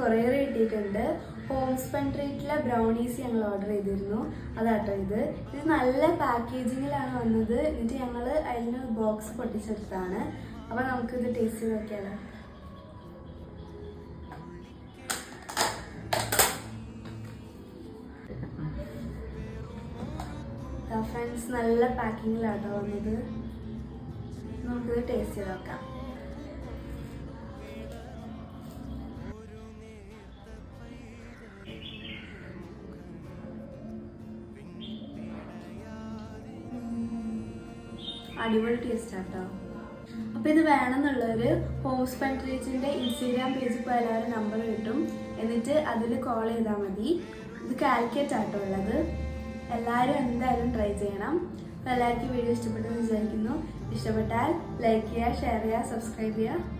Courier കിട്ടിയിട്ടുണ്ട്. Home spun ട്രീറ്റിലെ brownies ഞങ്ങൾ order ചെയ്തിരുന്നു. അതാട്ടോ ഇത് നല്ല പാക്കേജിങ്ങിലാണ് വന്നത്. എന്നിട്ട് ഞങ്ങൾ അതിന് ബോക്സ് പൊട്ടിച്ചെടുത്താണ്. അപ്പോൾ നമുക്കിത് ടേസ്റ്റ് ചെയ്ത് നോക്കിയാലോ. ഫ്രണ്ട്സ്, നല്ല പാക്കിങ്ങിലാട്ടോ വന്നത്. നമുക്കിത് ടേസ്റ്റ് ചെയ്ത് നോക്കാം. അടിപൊളി ടേസ്റ്റ് ആട്ടോ. അപ്പോൾ ഇത് വേണമെന്നുള്ളവർ ഹോം സ്പൺ ട്രീറ്റിൻ്റെ ഇൻസ്റ്റാഗ്രാം പേജിൽ പോയാൽ എല്ലാവരും നമ്പർ കിട്ടും. എന്നിട്ട് അതിൽ കോൾ ചെയ്താൽ മതി. ഇത് കാലിക്കറ്റ് ആട്ടോ ഉള്ളത്. എല്ലാവരും എന്തായാലും ട്രൈ ചെയ്യണം. അപ്പോൾ എല്ലാവർക്കും വീഡിയോ ഇഷ്ടപ്പെട്ടെന്ന് വിചാരിക്കുന്നു. ഇഷ്ടപ്പെട്ടാൽ ലൈക്ക് ചെയ്യുക, ഷെയർ ചെയ്യുക, സബ്സ്ക്രൈബ് ചെയ്യുക.